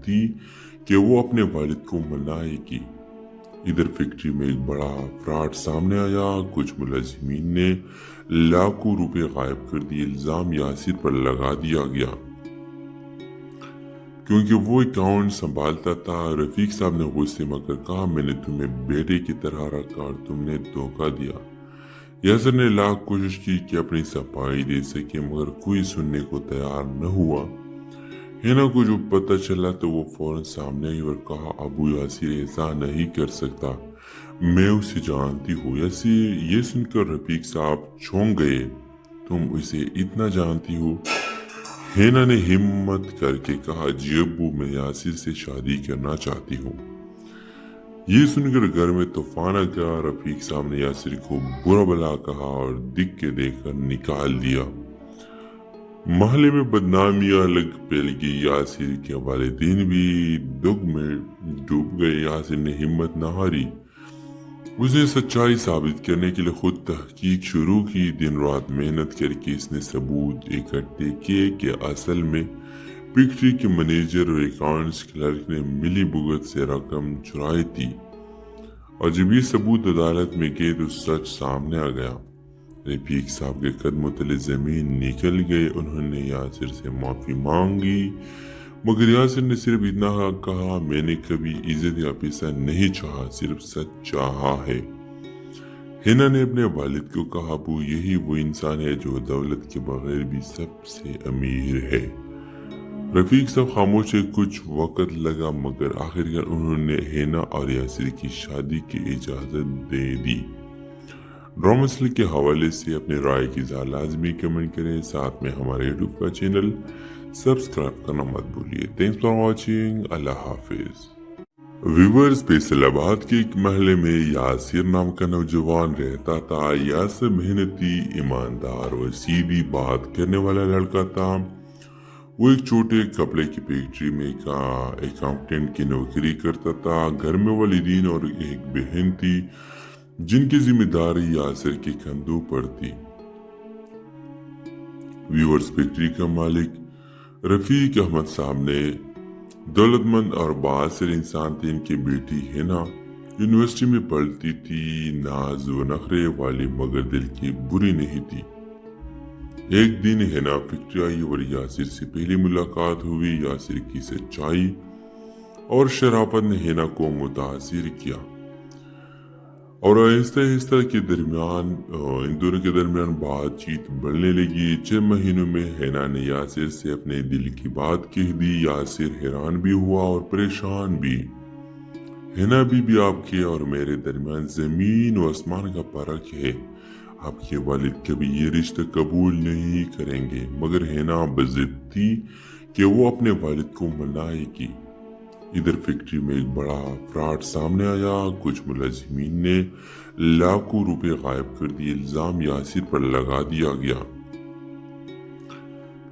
थी कि वो अपने वालिद को मनाएगी। इधर फैक्ट्री में एक बड़ा फ्रॉड सामने आया। कुछ मुलजिमीन ने लाखों रुपए गायब कर दिए। इल्जाम यासिर पर लगा दिया गया क्योंकि वो अकाउंट संभालता था। रफीक साहब ने गुस्से में कहा, मैंने तुम्हें बेटे की तरह रखा और तुमने धोखा दिया। यासिर ने लाख कोशिश की कि अपनी सफाई दे सके, मगर कोई सुनने को तैयार न हुआ। हिना को जो पता चला तो वो फौरन सामने आई और कहा, अबू यासिर ऐसा नहीं कर सकता, मैं उसे जानती हूँ। यासिर ये सुनकर रफीक साहब चौंक गए। तुम उसे इतना जानती हो? हिना ने हिम्मत करके कहा, जी अब्बू, मैं यासिर से शादी करना चाहती हूँ। ये सुनकर घर में तूफान आ गया। रफीक साहब ने यासिर को बुरा भला कहा और दिख के देखकर निकाल दिया। महल्ले में बदनामियां अलग फैल गई। यासिर के वालिदैन भी दुख में डूब गए। यासिर ने हिम्मत न हारी। उसने सच्चाई साबित करने के लिए खुद तहकीक शुरू की। दिन रात मेहनत करके इसने सबूत इकट्ठे किए कि असल में फैक्ट्री के मैनेजर और अकाउंट्स क्लर्क ने मिली भुगत से रकम चुराई थी। और जब ये सबूत अदालत में गए तो सच सामने आ गया। रफीक साहब के कदमों तले जमीन निकल गए। उन्होंने यासिर से माफी मांगी, मगर यासिर ने सिर्फ इतना कहा, मैंने कभी इज्जत या पैसा नहीं चाहा, सिर्फ सच चाहा है। हिना ने अपने वालिद को कहा, अबू, यही वो इंसान है जो दौलत के बगैर भी सबसे अमीर है। रफीक साहब खामोश है। कुछ वक्त लगा, मगर आखिरकार उन्होंने हिना और यासिर की शादी की इजाजत दे दी। ड्रामा सीरियल के हवाले से अपनी राय की लाजमी कमेंट करें। साथ में हमारे यूट्यूब का चैनल सब्सक्राइब करना मत भूलिए। Thanks for watching. अल्लाह हाफिज। व्यूअर्स, फैसलाबाद के एक महल्ले में यासिर नाम का नौजवान रहता था। यासिर मेहनती, ईमानदार और सीधी बात करने वाला लड़का था। वो एक छोटे कपड़े की फैक्ट्री में का अकाउंटेंट की नौकरी करता था। घर में वालिदीन और एक बहन थी जिनकी जिम्मेदारी यासिर के कंधों पर थी। व्यूअर्स, फैक्ट्री का मालिक रफीक अहमद साहब ने दौलतमंद और बासिर इंसान थे। इनकी बेटी हिना यूनिवर्सिटी में पढ़ती थी। नाज व नखरे वाली, मगर दिल की बुरी नहीं थी। एक दिन हिना फैक्ट्री आई और यासिर से पहली मुलाकात हुई। यासिर की सच्चाई और शराफत ने हिना को मुतासिर किया और आहिस्ता आहिस्ता के दरमियान इन दोनों के दरमियान बातचीत बढ़ने लगी। 6 महीनों में हिना ने यासिर से अपने दिल की बात कह दी। यासिर हैरान भी हुआ और परेशान भी। हिना भी आपके और मेरे दरमियान जमीन व आसमान का फर्क है। आपके वालिद कभी ये रिश्ता कबूल नहीं करेंगे। मगर हिना बज़िद थी कि वो अपने वालिद को मनाएगी। इधर फैक्ट्री में एक बड़ा फ्रॉड सामने आया। कुछ मुलजिमीन ने लाखों रुपए गायब कर दिए। इल्जाम यासिर पर लगा दिया गया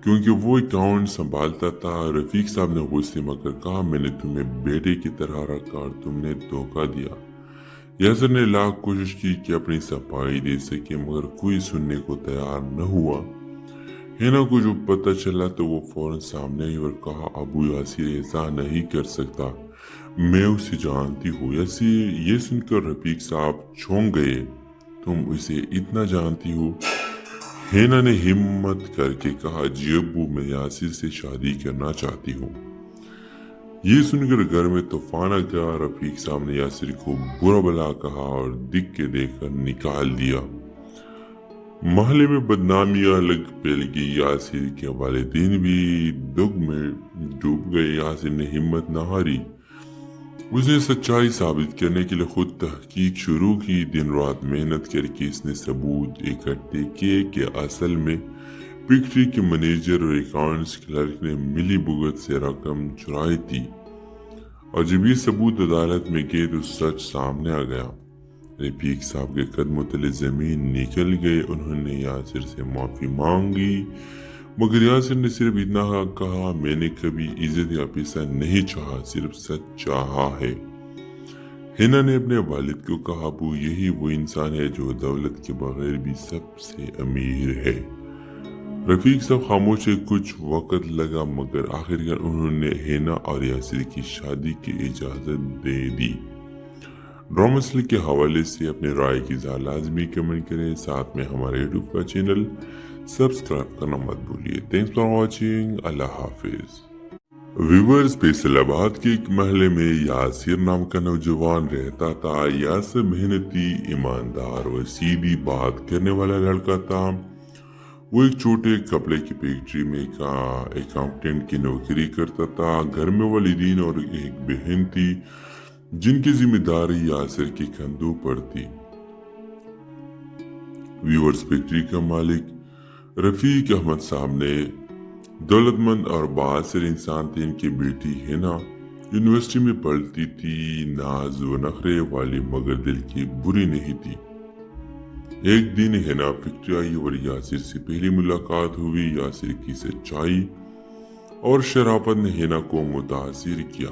क्योंकि वो अकाउंट संभालता था। रफीक साहब ने गुस्से में कहा, मैंने तुम्हें बेटे की तरह रखा और तुमने धोखा दिया। यासिर ने लाख कोशिश की कि अपनी सफाई दे सके, मगर कोई सुनने को तैयार न हुआ। हिना को जो पता चला तो वो फौरन सामने आई और कहा, अबू यासिर ऐसा नहीं कर सकता, मैं उसे जानती हूँ। यासिर ये सुनकर रफीक साहब चौंक गए। तुम उसे इतना जानती हो? हिना ने हिम्मत करके कहा, जी अब्बू, मैं यासिर से शादी करना चाहती हूँ। ये सुनकर घर में तूफान आ गया। रफीक साहब ने यासिर को बुरा भला कहा और दिख के देखकर निकाल दिया। महल्ले में बदनामियां अलग फैल गई। यासिर के वालिदैन भी दुख में डूब गए। यासिर ने हिम्मत न हारी। उसने सच्चाई साबित करने के लिए खुद तहकीक शुरू की। दिन रात मेहनत करके इसने सबूत इकट्ठे किए कि असल में फैक्ट्री के मैनेजर और अकाउंट्स क्लर्क ने मिली भुगत से रकम चुराई थी। और जब ये सबूत अदालत में गए तो सच सामने आ गया। रफीक साहब के कदमों तले जमीन निकल गए। उन्होंने यासिर से माफी मांगी, मगर यासिर ने सिर्फ इतना कहा, मैंने कभी इज्जत या पैसा नहीं चाहा, सिर्फ सच चाहा है। हिना ने अपने वालिद को कहा, अबू, यही वो इंसान है जो दौलत के बगैर भी सबसे अमीर है। रफीक साहब खामोश थे। कुछ वक्त लगा मगर आखिरकार उन्होंने हिना और यासिर की शादी की इजाज़त दे दी। ड्रामा मसले के हवाले से अपने राय की लाजमी कमेंट करें। साथ में हमारे यूट्यूब का चैनल सब्सक्राइब करना मत भूलिए। Thanks for watching. अल्लाह हाफिज। व्यूअर्स, फैसलाबाद के एक महल में यासिर नाम का नौजवान रहता था। यासिर मेहनती, ईमानदार और सीधी बात करने वाला लड़का था। वो एक छोटे कपड़े की फैक्ट्री में का अकाउंटेंट की नौकरी करता था। घर में वालिदीन और एक बहन थी जिनकी जिम्मेदारी यासिर के कंधों पर थी। व्यूअर्स, फैक्ट्री का मालिक रफीक अहमद साहब ने दौलतमंद और बासिर इंसान थे। इनकी बेटी हिना यूनिवर्सिटी में पढ़ती थी। नाज व नखरे वाली मगर दिल की बुरी नहीं थी। एक दिन हिना फैक्ट्री आई और यासिर से पहली मुलाकात हुई। यासिर की सच्चाई और शराफत ने हिना को मुतासिर किया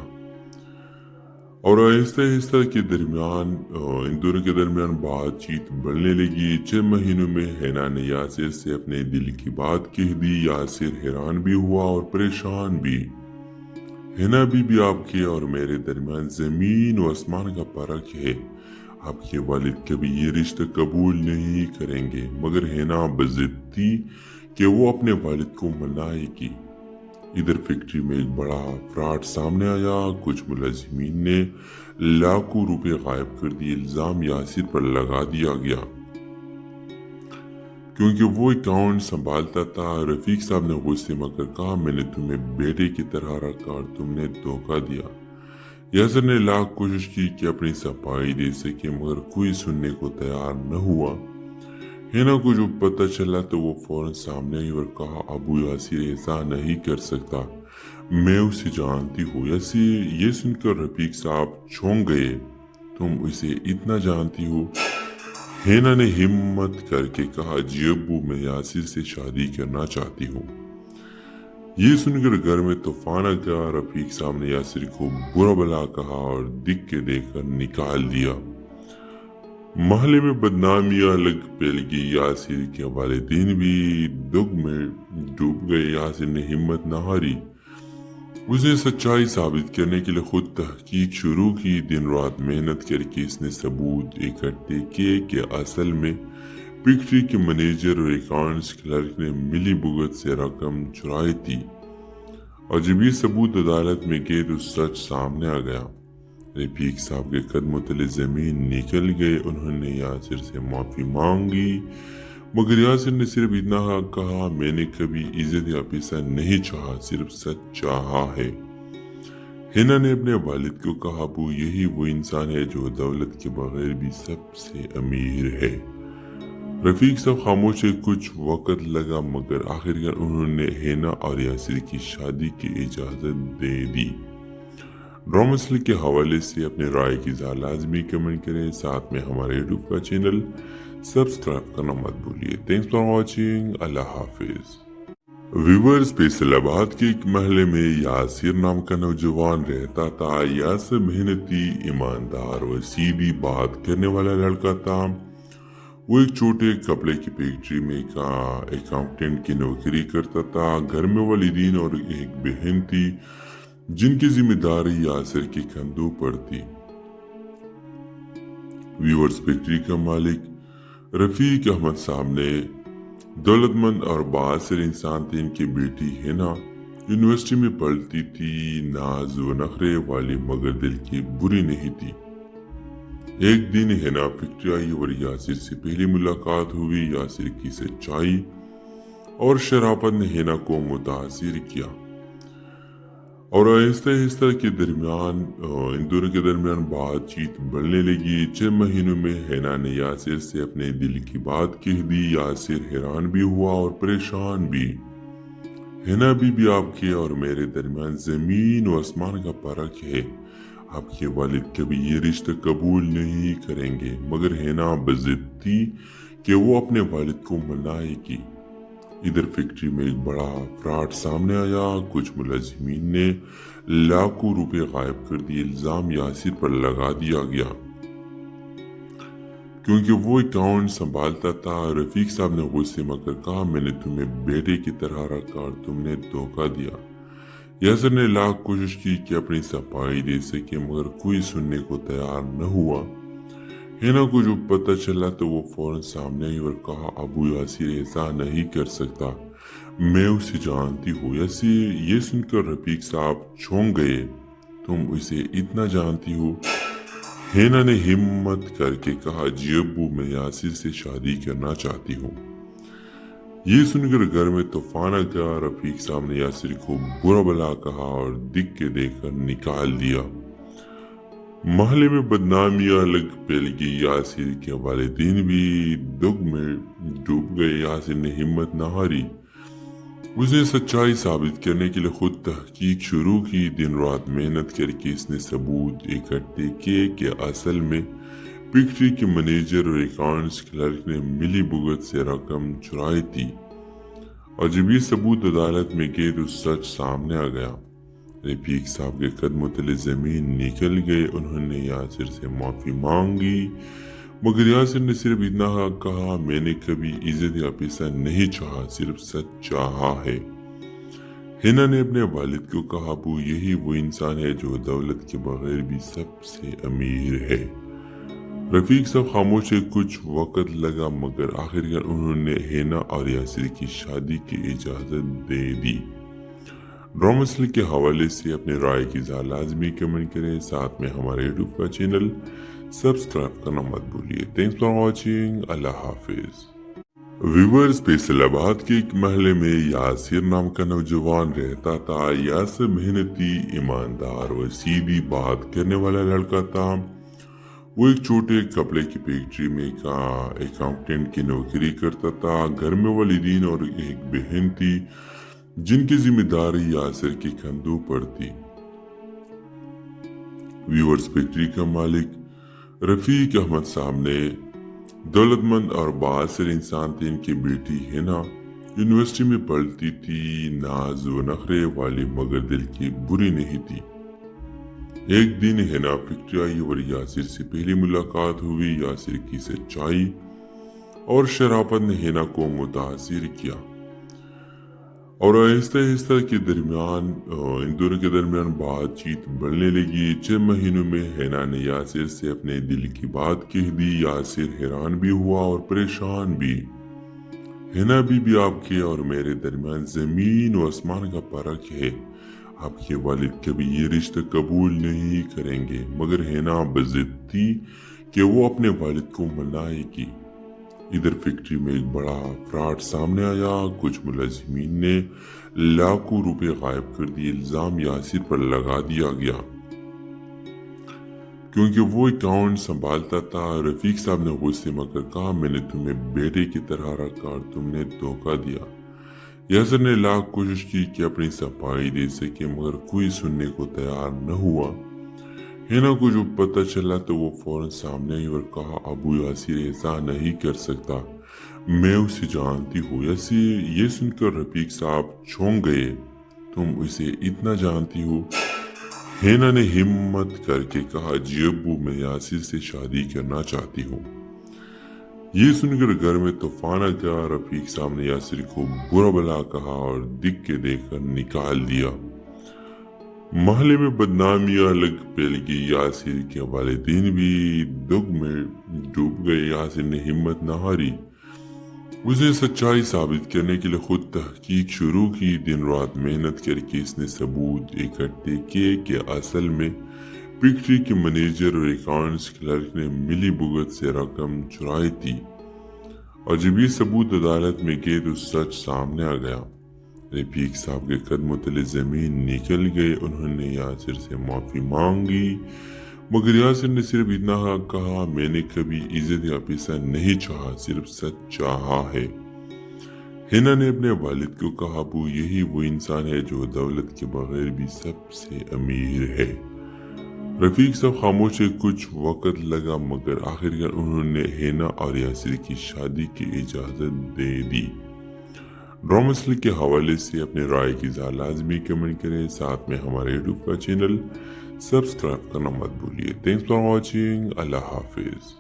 और आहिस्ता आहिस्ता के दरमियान इन दोनों के दरमियान बातचीत बढ़ने लगी। 6 महीनों में हिना ने यासिर से अपने दिल की बात कह दी। यासिर हैरान भी हुआ और परेशान भी। हिना भी आपके और मेरे दरमियान जमीन और आसमान का फर्क है। आपके वालिद कभी ये रिश्ता कबूल नहीं करेंगे। मगर हिना बज़िद थी कि वो अपने वालिद को मनाएगी। इधर फैक्ट्री में एक बड़ा फ्रॉड सामने आया। कुछ मुलाजिमीन ने लाखों रुपए गायब कर दिए। इल्जाम यासिर पर लगा दिया गया क्योंकि वो अकाउंट संभालता था। रफीक साहब ने गुस्से में कहा, मैंने तुम्हें बेटे की तरह रखा और तुमने धोखा दिया। यासिर ने लाख कोशिश की कि अपनी सफाई दे सके मगर कोई सुनने को तैयार न हुआ। हिना को जो पता चला तो वो फौरन सामने आई और कहा, अबू यासिर ऐसा नहीं कर सकता, मैं उसे जानती हूँ। ये सुनकर रफीक साहब चौंक गए। तुम उसे इतना जानती हो? हिना ने हिम्मत करके कहा, जी अब्बू, मैं यासिर से शादी करना चाहती हूँ। ये सुनकर घर में तूफान आ गया। रफीक साहब ने यासिर को बुरा भला कहा और दिख के देखकर निकाल दिया। महल्ले में बदनामियां लग फैल गई। यासिर के वालिदैन भी दुख में डूब गए। यासिर ने हिम्मत न हारी। उसने सच्चाई साबित करने के लिए खुद तहकीक शुरू की। दिन रात मेहनत करके इसने सबूत इकट्ठे किए कि असल में फैक्ट्री के मैनेजर और अकाउंट्स क्लर्क ने मिली भुगत से रकम चुराई थी। और जब ये सबूत अदालत में गए तो सच सामने आ गया। रफीक साहब के कदमों तले जमीन निकल गए। उन्होंने यासिर से माफी मांगी मगर यासिर ने सिर्फ इतना कहा, मैंने कभी इज्जत या पैसा नहीं चाहा, सिर्फ सच चाहा है। हिना ने अपने वालिद को कहा, अबू, यही वो इंसान है जो दौलत के बगैर भी सबसे अमीर है। रफीक साहब खामोश थे। कुछ वक्त लगा मगर आखिरकार उन्होंने हिना और यासिर की शादी की इजाज़त दे दी। ड्रामा मसले के हवाले से अपने राय की लाजमी कमेंट करें। साथ में हमारे यूट्यूब का चैनल सब्सक्राइब करना मत भूलिए। Thanks for watching. अल्लाह हाफिज। व्यूअर्स, फैसलाबाद के एक महल में यासिर नाम का नौजवान रहता था। यासिर मेहनती, ईमानदार और सीधी बात करने वाला लड़का था। वो एक छोटे कपड़े की फैक्ट्री में का अकाउंटेंट की नौकरी करता था। घर में वालिदीन और एक बहन थी जिनकी जिम्मेदारी यासिर के कंधों पर थी। व्यूअर्स, फैक्ट्री का मालिक रफीक अहमद साहब ने दौलतमंद और बासिर इंसान थे। इनकी बेटी हिना यूनिवर्सिटी में पढ़ती थी। नाज व नखरे वाली मगर दिल की बुरी नहीं थी। एक दिन हिना फैक्ट्री आई और यासिर से पहली मुलाकात हुई। यासिर की सच्चाई और शराफत ने हिना को मुतासिर किया और आहिस्ता आहिस्ता के दरमियान इन दोनों के दरमियान बातचीत बढ़ने लगी। 6 महीनों में हिना ने यासिर से अपने दिल की बात कह दी। यासिर हैरान भी हुआ और परेशान भी। हिना भी आपके और मेरे दरमियान जमीन और आसमान का फर्क है। आपके वालिद कभी ये रिश्ता कबूल नहीं करेंगे। मगर हिना बज़िद थी कि वो अपने वालिद को मनाएगी। इधर फैक्ट्री में एक बड़ा फ्रॉड सामने आया। कुछ मुलाजिमीन ने लाखों रुपए गायब कर दिए। इल्जाम यासिर पर लगा दिया गया क्योंकि वो अकाउंट संभालता था। रफीक साहब ने गुस्से में कहा, मैंने तुम्हें बेटे की तरह रखा और तुमने धोखा दिया। यासिर ने लाख कोशिश की कि अपनी सफाई दे सके, मगर कोई सुनने को तैयार न हुआ। हिना को जो पता चला तो वो फौरन सामने आई और कहा, अबू यासिर ऐसा नहीं कर सकता, मैं उसे जानती हूँ। यासिर ये सुनकर रफीक साहब चौंक गए, तुम उसे इतना जानती हो? हिना ने हिम्मत करके कहा, जी अब्बू, मैं यासिर से शादी करना चाहती हूँ। ये सुनकर घर में तूफान आ गया। रफीक साहब ने यासिर को बुरा भला कहा और दिख के देखकर निकाल दिया। महल्ले में बदनामियां अलग फैल गई। यासिर के वालिदैन भी दुख में डूब गए। यासिर ने हिम्मत न हारी, उसने सच्चाई साबित करने के लिए खुद तहकीक शुरू की। दिन रात मेहनत करके इसने सबूत इकट्ठे किए कि असल में फैक्ट्री के मैनेजर और अकाउंट्स क्लर्क ने मिली भुगत से रकम चुराई थी। और जब ये सबूत अदालत में गए तो सच सामने आ गया। रफीक साहब के कदमों तले जमीन निकल गए। उन्होंने यासिर से माफी मांगी, मगर यासिर ने सिर्फ इतना कहा, मैंने कभी इज्जत या पैसा नहीं चाहा, सिर्फ सच चाहा है। हिना ने अपने वालिद को कहा, अबू, यही वो इंसान है जो दौलत के बगैर भी सबसे अमीर है। रफीक साहब खामोश है। कुछ वक्त लगा, मगर आखिरकार उन्होंने हिना और यासिर की शादी की इजाजत दे दी। ड्रामा सीरियल के हवाले से अपने राय की लाजमी कमेंट करें। साथ में हमारे यूट्यूब का चैनल सब्सक्राइब करना मत भूलिए। Thanks for watching. अल्लाह हाफिज। व्यूअर्स, फैसलाबाद के एक महल में यासिर नाम का नौजवान रहता था। यासिर मेहनती, ईमानदार और सीधी बात करने वाला लड़का था। वो एक छोटे कपड़े की फैक्ट्री में का अकाउंटेंट की नौकरी करता था। घर में वालिदीन और एक बहन थी जिनकी जिम्मेदारी यासिर के कंधों पर थी। व्यूअर्स, फैक्ट्री का मालिक रफीक अहमद साहब ने दौलतमंद और बासिर इंसान थे। इनकी बेटी हिना यूनिवर्सिटी में पढ़ती थी, नाज व नखरे वाली, मगर दिल की बुरी नहीं थी। एक दिन हिना फैक्ट्री आई और यासिर से पहली मुलाकात हुई। यासिर की सच्चाई और शराफत ने हिना को मुतासिर किया और आहिस्ता आहिस्ता के दरमियान इन दोनों के दरमियान बातचीत बढ़ने लगी। 6 महीनों में हिना ने यासिर से अपने दिल की बात कह दी। यासिर हैरान भी हुआ और परेशान भी। हिना भी आपके और मेरे दरमियान जमीन और आसमान का फर्क है। आपके वालिद कभी ये रिश्ता कबूल नहीं करेंगे। मगर हिना बज़िद थी कि वो अपने वालिद को मनाएगी। इधर फैक्ट्री में एक बड़ा फ्रॉड सामने आया। कुछ मुलाजिमीन ने लाखों रुपए गायब कर दिए। इल्जाम यासिर पर लगा दिया गया क्योंकि वो अकाउंट संभालता था। रफीक साहब ने गुस्से में कहा, मैंने तुम्हें बेटे की तरह रखा और तुमने धोखा दिया। यासिर ने लाख कोशिश की कि अपनी सफाई दे सके, मगर कोई सुनने को तैयार न हुआ। हिना को जो पता चला तो वो फौरन सामने आई और कहा, अबू यासिर ऐसा नहीं कर सकता, मैं उसे जानती हूँ। यासिर ये सुनकर रफीक साहब चौंक गए, तुम उसे इतना जानती हो? हिना ने हिम्मत करके कहा, जी अब्बू, मैं यासिर से शादी करना चाहती हूँ। ये सुनकर घर में तूफान आ गया। रफीक साहब ने यासिर को बुरा भला कहा और दिख के देखकर निकाल दिया। महल्ले में बदनामियां अलग फैल गई। यासिर के वालिदैन भी दुख में डूब गए। यासिर ने हिम्मत न हारी, उसने सच्चाई साबित करने के लिए खुद तहकीक शुरू की। दिन रात मेहनत करके इसने सबूत इकट्ठे किए कि असल में फैक्ट्री के मैनेजर और अकाउंट्स क्लर्क ने मिली भुगत से रकम चुराई थी। और जब ये सबूत अदालत में गए तो सच सामने आ गया। रफीक साहब के कदमों तले जमीन निकल गए। उन्होंने यासिर से माफी मांगी, मगर यासिर ने सिर्फ इतना कहा, मैंने कभी इज्जत या पैसा नहीं चाहा, सिर्फ सच चाहा है। हिना ने अपने वालिद को कहा, अबू, यही वो इंसान है जो दौलत के बगैर भी सबसे अमीर है। रफीक साहब खामोश है। कुछ वक्त लगा, मगर आखिरकार उन्होंने हिना और यासिर की शादी की इजाजत दे दी। ड्रामा सीरियल के हवाले से अपने राय की लाजमी कमेंट करें। साथ में हमारे यूट्यूब का चैनल सब्सक्राइब करना मत भूलिए। Thanks for watching. अल्लाह हाफिज।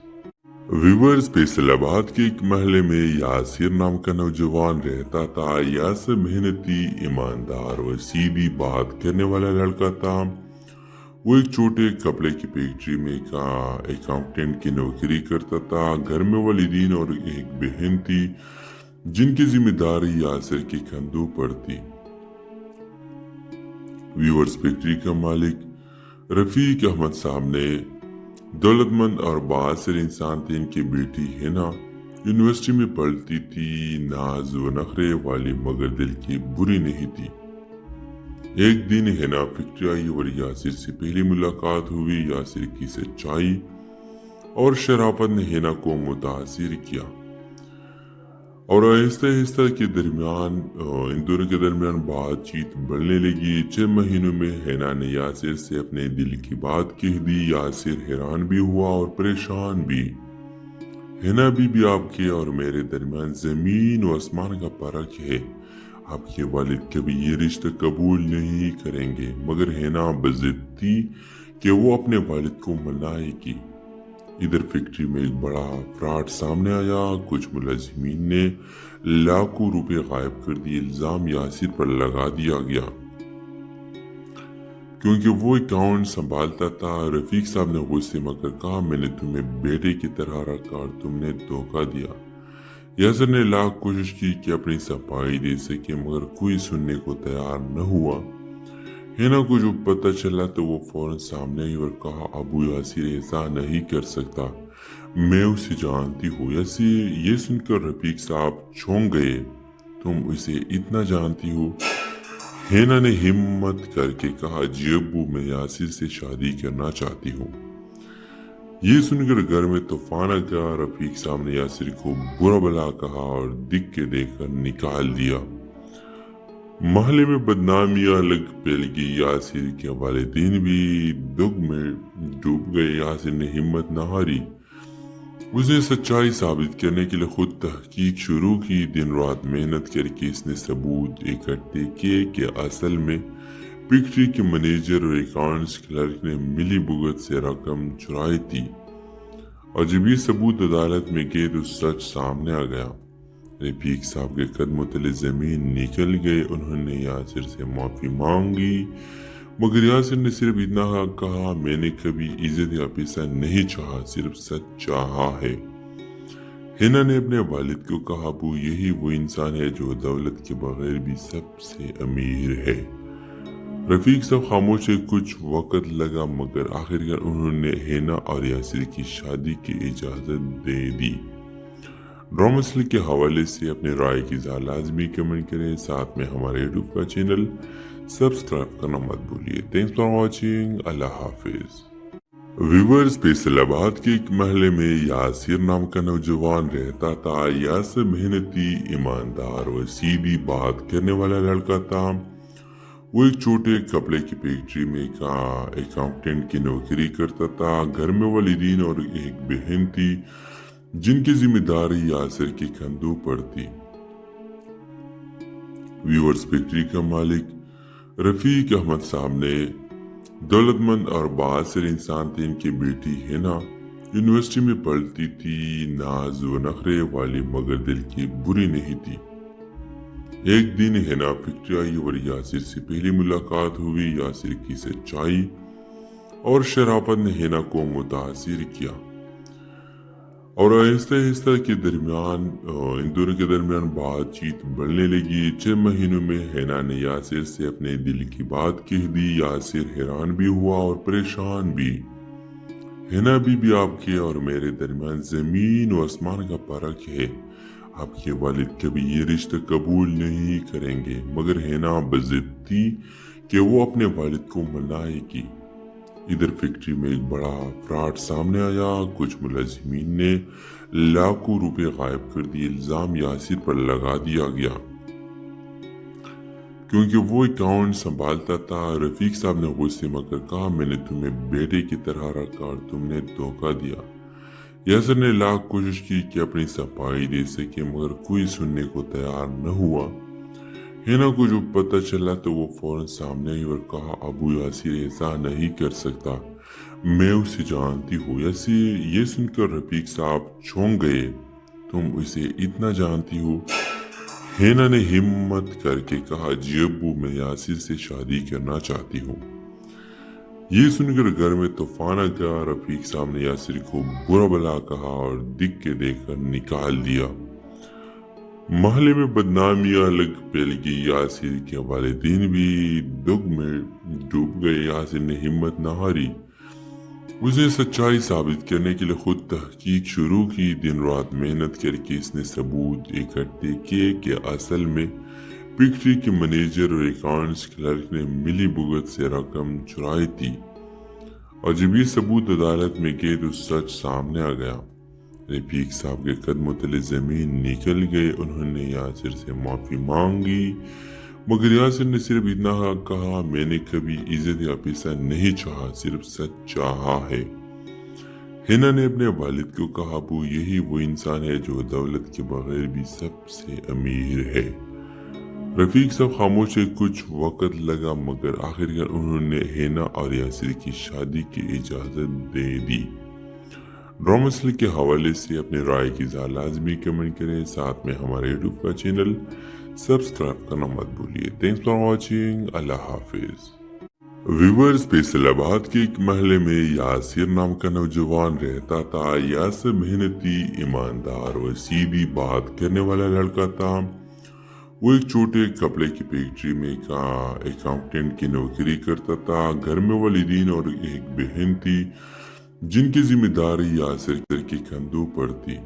वीवर्स फैसलाबाद के एक महल में यासिर नाम का नौजवान रहता था। यासिर मेहनती, ईमानदार और सीधी बात करने वाला लड़का था। वो एक छोटे कपड़े की फैक्ट्री में का अकाउंटेंट की नौकरी करता था। घर में वालिदीन और एक बहन थी जिनकी जिम्मेदारी यासिर के कंधों पर थी। वीवर्स फैक्ट्री का मालिक रफीक अहमद साहब ने दौलतमंद और बासिर इंसान थे। इनकी बेटी हिना यूनिवर्सिटी में पढ़ती थी। नाज व नखरे वाली मगर दिल की बुरी नहीं थी। एक दिन हिना फैक्ट्री आई और यासिर से पहली मुलाकात हुई। यासिर की सच्चाई और शराफत ने हिना को मुतासिर किया और आहिस्ता आहिस्ता के दरमियान इन दोनों के दरमियान बातचीत बढ़ने लगी। 6 महीनों में हिना ने यासिर से अपने दिल की बात कह दी। यासिर हैरान भी हुआ और परेशान भी। हिना भी आपके और मेरे दरमियान जमीन व आसमान का फर्क है। आपके वालिद कभी ये रिश्ता कबूल नहीं करेंगे। मगर हिना बज़िद थी कि वो अपने वालिद को मनाएगी। इधर फैक्ट्री में एक बड़ा फ्रॉड सामने आया। कुछ मुलाजिमीन ने लाखों रुपए गायब कर दिए। इल्जाम यासिर पर लगा दिया गया क्योंकि वो अकाउंट संभालता था। रफीक साहब ने गुस्से में कहा, मैंने तुम्हें बेटे की तरह रखा और तुमने धोखा दिया। यासिर ने लाख कोशिश की कि अपनी सफाई दे सके मगर कोई सुनने को तैयार न हुआ। हिना को जो पता चला तो वो फौरन सामने आई और कहा, अबू यासिर ऐसा नहीं कर सकता, मैं उसे जानती हूँ। ये सुनकर रफीक साहब चौंक गए। तुम उसे इतना जानती हो? हिना ने हिम्मत करके कहा, जी अब्बू, मैं यासिर से शादी करना चाहती हूँ। ये सुनकर घर में तूफान आ गया। रफीक साहब ने यासिर को बुरा भला कहा और दिख के देखकर निकाल दिया। महल्ले में बदनामियां अलग फैल गई। यासिर के वालिदैन भी दुख में डूब गए। यासिर ने हिम्मत न हारी। उसने सच्चाई साबित करने के लिए खुद तहकीक शुरू की। दिन रात मेहनत करके इसने सबूत इकट्ठे किए कि असल में फैक्ट्री के मैनेजर और अकाउंट्स क्लर्क ने मिली भुगत से रकम चुराई थी। और जब ये सबूत अदालत में गए तो सच सामने आ गया। रफीक साहब के कदमों तले जमीन निकल गए। उन्होंने यासिर से माफी मांगी मगर यासिर ने सिर्फ इतना कहा, मैंने कभी इज्जत या पैसा नहीं चाहा, सिर्फ सच चाहा है। हिना ने अपने वालिद को कहा, अबू, यही वो इंसान है जो दौलत के बगैर भी सबसे अमीर है। रफीक साहब खामोश है। कुछ वक्त लगा मगर आखिरकार उन्होंने हिना और यासिर की शादी की इजाजत दे दी। ड्रामा के हवाले से अपने राय की लाजमी कमेंट करें। साथ में हमारे यूट्यूब का चैनल सब्सक्राइब करना मत भूलिए। Thanks for watching. अल्लाह हाफिज। वीवर्स फैसलाबाद के एक महल में यासिर नाम का नौजवान रहता था। यासिर मेहनती, ईमानदार और सीधी बात करने वाला लड़का था। वो एक छोटे कपड़े की फैक्ट्री में का अकाउंटेंट की नौकरी करता था। घर में वालिदीन और एक बहन थी जिनकी जिम्मेदारी यासिर के कंधों पर थी। वीवर्स फैक्ट्री का मालिक रफीक अहमद साहब ने दौलतमंद और बासिर इंसान थे। इनकी बेटी हिना यूनिवर्सिटी में पढ़ती थी। नाज व नखरे वाली मगर दिल की बुरी नहीं थी। एक दिन हिना फैक्ट्री आई और यासिर से पहली मुलाकात हुई। यासिर की सच्चाई और शराफत ने हिना को मुतासिर किया और आहिस्ता आहिस्ता के दरमियान इन दोनों के दरमियान बातचीत बढ़ने लगी। 6 महीनों में हिना ने यासिर से अपने दिल की बात कह दी। यासिर हैरान भी हुआ और परेशान भी। हिना भी आपके और मेरे दरमियान जमीन व आसमान का फर्क है। आपके वालिद कभी ये रिश्ता कबूल नहीं करेंगे। मगर हिना बज़िद थी कि वो अपने वालिद को मनाएगी। इधर फैक्ट्री में एक बड़ा फ्रॉड सामने आया। कुछ मुलाजिमीन ने लाखों रुपए गायब कर दिए। इल्जाम यासिर पर लगा दिया गया क्योंकि वो अकाउंट संभालता था। रफीक साहब ने गुस्से में कहा, मैंने तुम्हें बेटे की तरह रखा और तुमने धोखा दिया। यासिर ने लाख कोशिश की कि अपनी सफाई दे सके मगर कोई सुनने को तैयार न हुआ। हिना को जो पता चला तो वो फौरन सामने आई और कहा, अबू यासिर ऐसा नहीं कर सकता, मैं उसे जानती हूँ। ऐसे ये सुनकर रफीक साहब चौंक गए। तुम उसे इतना जानती हो? हेना ने हिम्मत करके कहा, जी अब्बू, मैं यासिर से शादी करना चाहती हूँ। ये सुनकर घर में तूफान आ गया। रफीक साहब ने यासिर को बुरा भला कहा और दिख के देखकर निकाल दिया। महल्ले में बदनामियां अलग फैल गई। यासिर के वालिदैन भी दुख में डूब गए। यासिर ने हिम्मत न हारी। उसे सच्चाई साबित करने के लिए खुद तहकीक शुरू की। दिन रात मेहनत करके इसने सबूत इकट्ठे किए कि असल में फैक्ट्री के मैनेजर और अकाउंट्स क्लर्क ने मिली भुगत से रकम चुराई थी। और जब ये सबूत अदालत में गए तो सच सामने आ गया। रफीक साहब के कदमों तले जमीन निकल गए। उन्होंने यासिर से माफी मांगी, मगर यासिर ने सिर्फ इतना कहा, मैंने कभी इज्जत या पैसा नहीं चाहा, सिर्फ सच चाहा है। हिना ने अपने वालिद को कहा, अबू, यही वो इंसान है जो दौलत के बगैर भी सबसे अमीर है। रफीक साहब खामोश है। कुछ वक्त लगा, मगर आखिरकार उन्होंने हिना और यासिर की शादी की इजाजत दे दी। ड्रामा के हवाले से अपनी राय की लाजमी कमेंट करें। साथ में हमारे यूट्यूब का चैनल सब्सक्राइब करना मत भूलिए। Thanks for watching. अल्लाह हाफिज। व्यूअर्स, फैसलाबाद के एक महल्ले में यासिर नाम का नौजवान रहता था। यासिर मेहनती, ईमानदार और सीधी बात करने वाला लड़का था। वो एक छोटे कपड़े की फैक्ट्री में का अकाउंटेंट की नौकरी करता था। घर में वालिदीन और एक बहन थी जिनकी जिम्मेदारी यासिर के कंधों पर थी।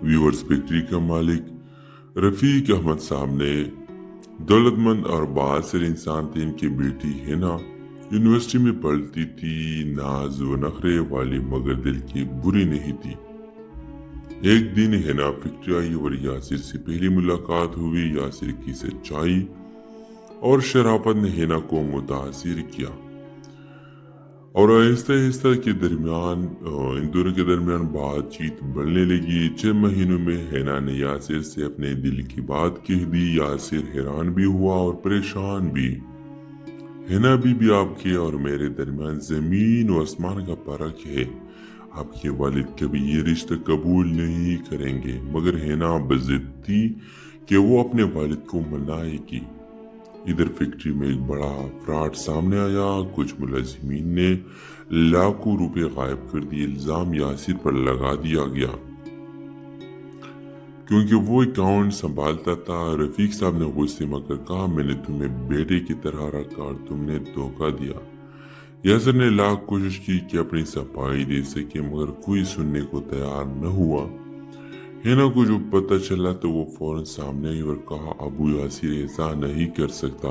व्यूअर्स, फैक्ट्री का मालिक रफीक अहमद साहब ने दौलतमंद और बासिर इंसान थे। इनकी बेटी हिना यूनिवर्सिटी में पढ़ती थी। नाज व नखरे वाली, मगर दिल की बुरी नहीं थी। एक दिन हिना फैक्ट्री आई और यासिर से पहली मुलाकात हुई। यासिर की सच्चाई और शराफत ने हिना को मुतासिर किया और आहिस्ता आहिस्ता के दरमियान इन दोनों के दरमियान बातचीत बढ़ने लगी। 6 महीनों में हिना ने यासिर से अपने दिल की बात कह दी। यासिर हैरान भी हुआ और परेशान भी। हिना भी आपके और मेरे दरमियान जमीन और आसमान का फर्क है। आपके वालिद कभी ये रिश्ता कबूल नहीं करेंगे। मगर हिना बज़िद थी कि वो अपने वालिद को मनाएगी। इधर फैक्ट्री में एक बड़ा फ्रॉड सामने आया। कुछ मुलाजिमीन ने लाखों रुपए गायब कर दिए। इल्जाम यासिर पर लगा दिया गया क्योंकि वो अकाउंट संभालता था। रफीक साहब ने गुस्से में कहा, मैंने तुम्हें बेटे की तरह रखा और तुमने धोखा दिया। यासिर ने लाख कोशिश की कि अपनी सफाई दे सके, मगर कोई सुनने को तैयार न हुआ। हिना को जो पता चला तो वो फौरन सामने आई और कहा, अबू, यासिर ऐसा नहीं कर सकता,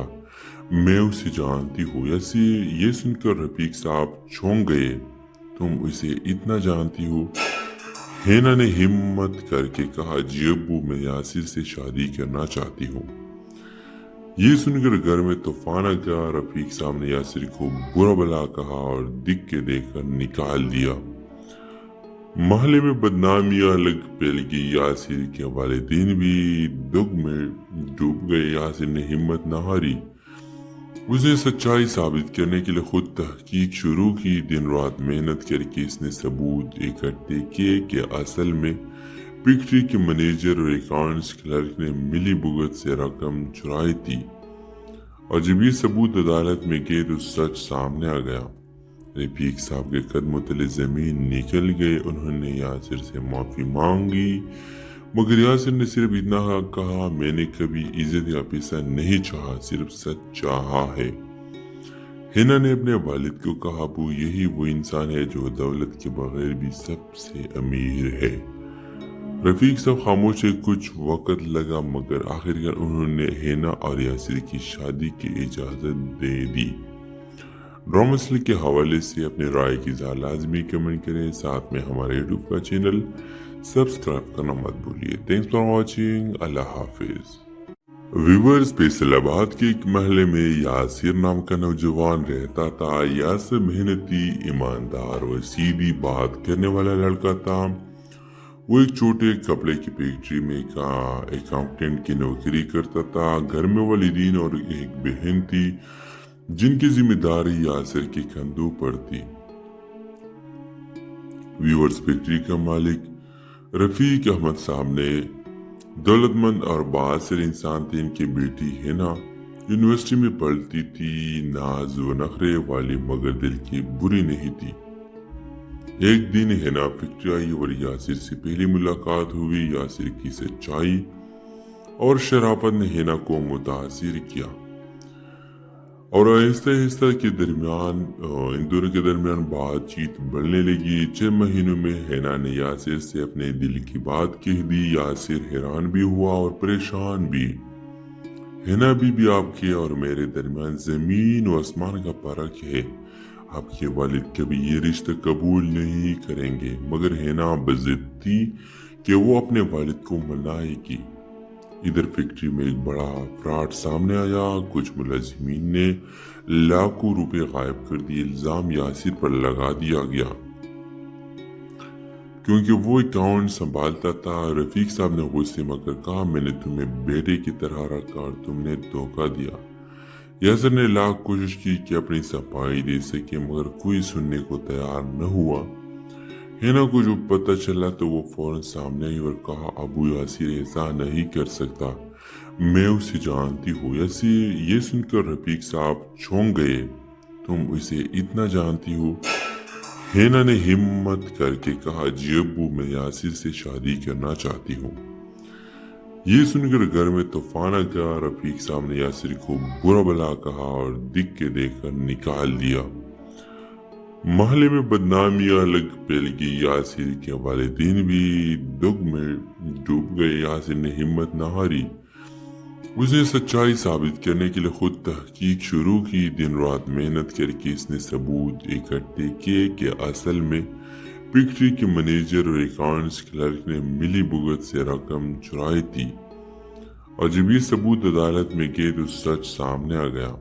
मैं उसे जानती हूँ। ऐसे ये सुनकर रफीक साहब चौंक गए। तुम उसे इतना जानती हो? हिना ने हिम्मत करके कहा, जी अब्बू, मैं यासिर से शादी करना चाहती हूँ। ये सुनकर घर में तूफान आ गया। रफीक साहब ने यासिर को बुरा भला कहा और दिख के देखकर निकाल दिया। महल्ले में बदनामियां अलग फैल गई। यासिर के वालिदैन भी दुख में डूब गए। यासिर ने हिम्मत न हारी। उसे सच्चाई साबित करने के लिए खुद तहकीक शुरू की। दिन रात मेहनत करके इसने सबूत इकट्ठे किए कि असल में फैक्ट्री के मैनेजर और अकाउंट्स क्लर्क ने मिली भुगत से रकम चुराई थी। और जब ये सबूत अदालत में गए तो सच सामने आ गया। रफीक साहब के कदमों तले जमीन निकल गए। उन्होंने यासिर से माफी मांगी, मगर यासिर ने सिर्फ इतना कहा, मैंने कभी इज्जत या पैसा नहीं चाहा, सिर्फ सच चाहा है। हिना ने अपने वालिद को कहा, अबू, यही वो इंसान है जो दौलत के बगैर भी सबसे अमीर है। रफीक साहब खामोश है। कुछ वक्त लगा, मगर आखिरकार उन्होंने हिना और यासिर की शादी की इजाजत दे दी। ड्रामा के हवाले से अपनी राय की लाजमी कमेंट करें। साथ में हमारे यूट्यूब का चैनल सब्सक्राइब करना मत भूलिए। Thanks for watching. अल्लाह हाफिज। व्यूअर्स, फैसलाबाद के एक महल्ले में यासिर नाम का नौजवान रहता था। यासिर मेहनती, ईमानदार और सीधी बात करने वाला लड़का था। वो एक छोटे कपड़े की फैक्ट्री में का अकाउंटेंट की नौकरी करता था। घर में वालिदीन और एक बहन थी जिनकी जिम्मेदारी यासिर के कंधों पर थी। व्यूअर्स, फैक्ट्री का मालिक रफीक अहमद साहब ने दौलतमंद और बासिर इंसान थे। इनकी बेटी हिना यूनिवर्सिटी में पढ़ती थी, नाज व नखरे वाली मगर दिल की बुरी नहीं थी। एक दिन हिना फैक्ट्री आई और यासिर से पहली मुलाकात हुई। यासिर की सच्चाई और शराफत ने हिना को मुतासिर किया और आहिस्ता आहिस्ता के दरमियान इन दोनों के दरमियान बातचीत बढ़ने लगी। 6 महीनों में हिना ने यासिर से अपने दिल की बात कह दी। यासिर हैरान भी हुआ और परेशान भी। हिना बीबी, आपके और मेरे दरमियान जमीन और आसमान का फर्क है। आपके वालिद कभी ये रिश्ता कबूल नहीं करेंगे। मगर हिना बज़िद थी कि वो अपने वालिद को मनाएगी। इधर फैक्ट्री में एक बड़ा फ्रॉड सामने आया। कुछ मुलाजिमीन ने लाखों रुपए गायब कर दिए। इल्जाम यासिर पर लगा दिया गया क्योंकि वो अकाउंट संभालता था। रफीक साहब ने गुस्से में कहा, मैंने तुम्हें बेटे की तरह रखा और तुमने धोखा दिया। यासिर ने लाख कोशिश की कि अपनी सफाई दे सके मगर कोई सुनने को तैयार न हुआ। हिना को जो पता चला तो वो फौरन सामने आई और कहा, अबू यासिर ऐसा नहीं कर सकता, मैं उसे जानती हूँ। यासिर ये सुनकर रफीक साहब चौंक गए। तुम उसे इतना जानती हो? हिना ने हिम्मत करके कहा, जी अब्बू, मैं यासिर से शादी करना चाहती हूँ। ये सुनकर घर में तूफान आ गया। रफीक साहब ने यासिर को बुरा भला कहा और दिख के देखकर निकाल दिया। महल्ले में बदनामियां अलग फैल गई। यासिर के वालिदैन भी दुख में डूब गए। यासिर ने हिम्मत न हारी। उसने सच्चाई साबित करने के लिए खुद तहकीक शुरू की। दिन रात मेहनत करके इसने सबूत इकट्ठे किए कि असल में फैक्ट्री के मैनेजर और अकाउंट्स क्लर्क ने मिली भुगत से रकम चुराई थी। और जब ये सबूत अदालत में गए तो सच सामने आ गया।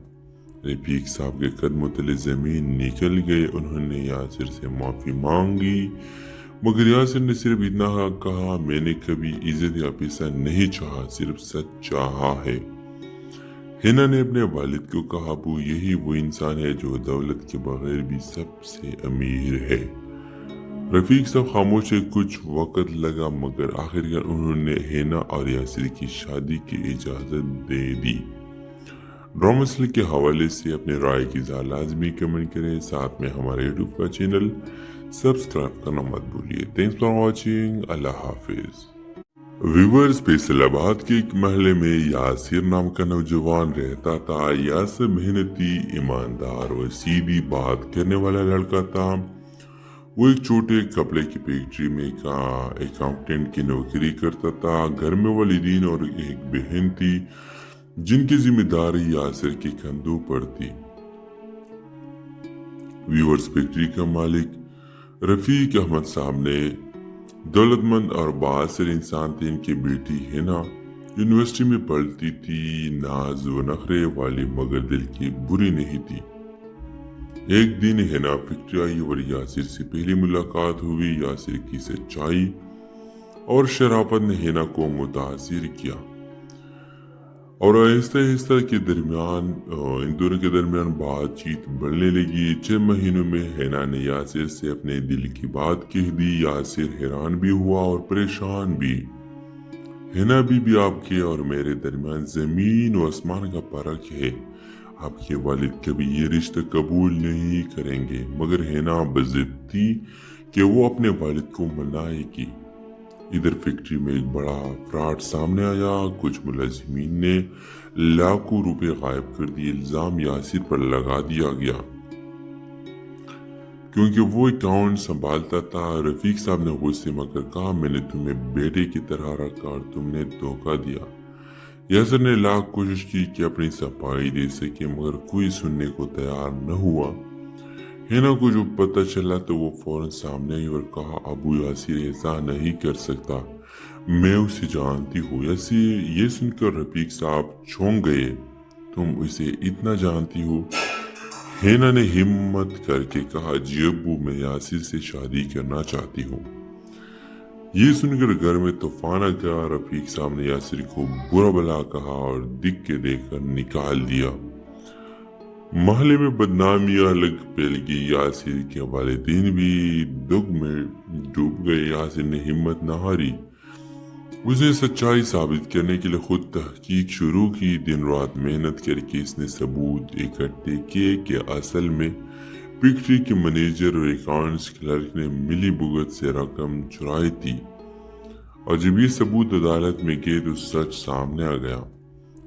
रफीक साहब के कदमों तले जमीन निकल गए। उन्होंने यासिर से माफी मांगी मगर यासिर ने सिर्फ इतना कहा, मैंने कभी इज्जत या पैसा नहीं चाहा, सिर्फ सच चाहा है। हिना ने अपने वालिद को कहा, अबू, यही वो इंसान है जो दौलत के बगैर भी सबसे अमीर है। रफीक साहब खामोश है। कुछ वक्त लगा मगर आखिरकार उन्होंने हिना और यासिर की शादी की इजाजत दे दी। ड्रामा के हवाले से अपने राय की लाजमी कमेंट करें। साथ में हमारे यूट्यूब का चैनल सब्सक्राइब करना मत भूलिए। Thanks for watching. अल्लाह हाफिज। व्यूअर्स, फैसलाबाद के एक महल्ले में यासिर नाम का नौजवान रहता था। यासिर मेहनती, ईमानदार और सीधी बात करने वाला लड़का था। वो एक छोटे कपड़े की फैक्ट्री में अकाउंटेंट की नौकरी करता था। घर में वालिदीन और एक बहन थी जिनकी जिम्मेदारी यासिर के कंधों पर थी। व्यूअर्स, फैक्ट्री का मालिक रफीक अहमद साहब ने दौलतमंद और बासिर इंसान थे। इनकी बेटी हिना यूनिवर्सिटी में पढ़ती थी, नाज व नखरे वाली मगर दिल की बुरी नहीं थी। एक दिन हिना फैक्ट्री आई और यासिर से पहली मुलाकात हुई। यासिर की सच्चाई और शराफत ने हिना को मुतासिर किया और आहिस्ता आहिस्ता के दरमियान इन दोनों के दरमियान बातचीत बढ़ने लगी। 6 महीनों में हिना ने यासिर से अपने दिल की बात कह दी। यासिर हैरान भी हुआ और परेशान भी। हिना बीबी, आपके और मेरे दरमियान जमीन और आसमान का फर्क है। आपके वालिद कभी ये रिश्ता कबूल नहीं करेंगे। मगर हिना बज़िद थी कि वो अपने वालिद को मनाएगी। इधर फैक्ट्री में एक बड़ा फ्रॉड सामने आया। कुछ मुलाजिमीन ने लाखों रुपए गायब कर दिए। इल्जाम यासिर पर लगा दिया गया क्योंकि वो अकाउंट संभालता था। रफीक साहब ने गुस्से में कहा, मैंने तुम्हें बेटे की तरह रखा और तुमने धोखा दिया। यासिर ने लाख कोशिश की कि अपनी सफाई दे सके मगर कोई सुनने को तैयार न हुआ। हिना को जो पता चला तो वो फौरन सामने आई और कहा, अबू यासिर ऐसा नहीं कर सकता, मैं उसे जानती हूँ। यासिर ये सुनकर रफीक साहब चौंक गए। तुम उसे इतना जानती हो? हिना ने हिम्मत करके कहा, जी अब्बू, मैं यासिर से शादी करना चाहती हूँ। ये सुनकर घर में तूफान आ गया। रफीक साहब ने यासिर को बुरा भला कहा और दिख के देखकर निकाल दिया। महल्ले में बदनामियां लग फैल गई। यासिर के वालिदैन भी दुख में डूब गए। यासिर ने हिम्मत न हारी। उसने सच्चाई साबित करने के लिए खुद तहकीक शुरू की। दिन रात मेहनत करके इसने सबूत इकट्ठे किए कि असल में फैक्ट्री के मैनेजर और अकाउंट्स क्लर्क ने मिली भुगत से रकम चुराई थी। और जब ये सबूत अदालत में गए तो सच सामने आ गया।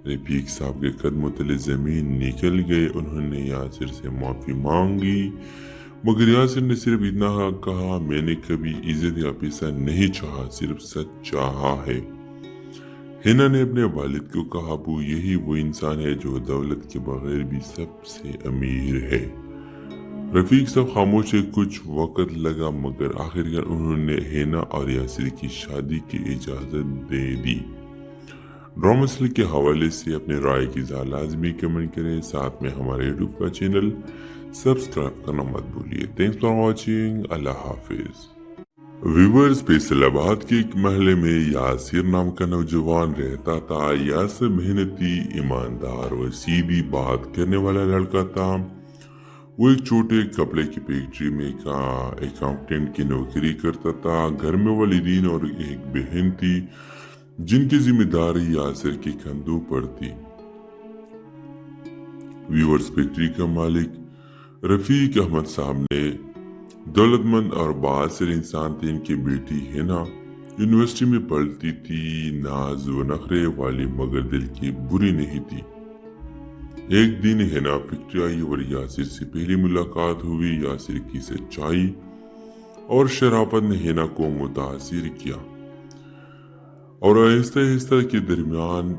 रफीक साहब के कदमों तले जमीन निकल गए। उन्होंने यासिर से माफी मांगी, मगर यासिर ने सिर्फ इतना कहा, मैंने कभी इज्जत या पैसा नहीं चाहा, सिर्फ सच चाहा है। हिना ने अपने वालिद को कहा, अबू यही वो इंसान है जो दौलत के बगैर भी सबसे अमीर है। रफीक साहब खामोश है। कुछ वक्त लगा मगर आखिरकार उन्होंने हिना और यासिर की शादी की इजाजत दे दी। ड्रामा सीरियल के हवाले से अपने राय की लाजमी कमेंट करें। साथ में हमारे यूट्यूब का चैनल सब्सक्राइब करना मत भूलिए। Thanks for watching. अल्लाह हाफिज। व्यूअर्स, फैसलाबाद के एक महल्ले में यासिर नाम का नौजवान रहता था। यासिर मेहनती, ईमानदार और सीधी बात करने वाला लड़का था। वो एक छोटे कपड़े की फैक्ट्री में अकाउंटेंट की नौकरी करता था। घर में वालिदीन और एक बहन थी जिनकी जिम्मेदारी यासिर के कंधों पर थी। व्यूअर्स, फैक्ट्री का मालिक रफीक अहमद साहब ने दौलतमंद और बासिर इंसान थे। इनकी बेटी हिना यूनिवर्सिटी में पढ़ती थी, नाज व नखरे वाली मगर दिल की बुरी नहीं थी। एक दिन हिना फैक्ट्री आई और यासिर से पहली मुलाकात हुई। यासिर की सच्चाई और शराफत ने हिना को मुतासिर किया और आहिस्ता आहिस्ता के दरमियान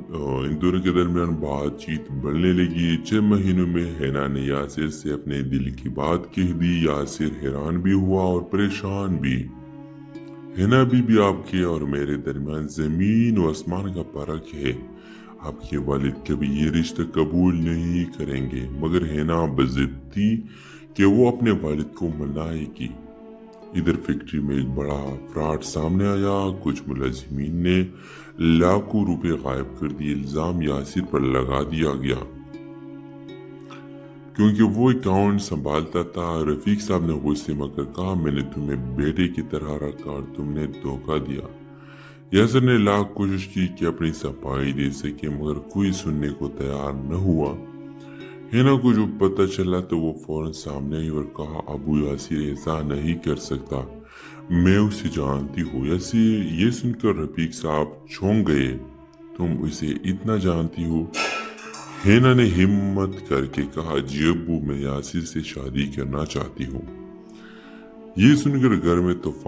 इन दोनों के दरमियान बातचीत बढ़ने लगी। 6 महीनों में हिना ने यासिर से अपने दिल की बात कह दी। यासिर हैरान भी हुआ और परेशान भी। हिना भी आपके और मेरे दरमियान जमीन और आसमान का फर्क है। आपके वालिद कभी ये रिश्ता कबूल नहीं करेंगे। मगर हिना बज़िद थी कि वो अपने वालिद को मनाएगी। इधर फैक्ट्री में एक बड़ा फ्रॉड सामने आया। कुछ मुलाजिमीन ने लाखों रुपए गायब कर दिए। इल्जाम यासिर पर लगा दिया गया क्योंकि वो अकाउंट संभालता था। रफीक साहब ने गुस्से में कहा, मैंने तुम्हें बेटे की तरह रखा और तुमने धोखा दिया। यासिर ने लाख कोशिश की कि अपनी सफाई दे सके मगर कोई सुनने को तैयार न हुआ। हिना को जो पता चला तो वो फौरन सामने आई और कहा, अबू यासिर ऐसा नहीं कर सकता, मैं उसे जानती हूँ। ये सुनकर रफीक साहब चौंक गए। तुम उसे इतना जानती हो? हिना ने हिम्मत करके कहा, जी अब्बू, मैं यासिर से शादी करना चाहती हूँ। ये सुनकर घर में तो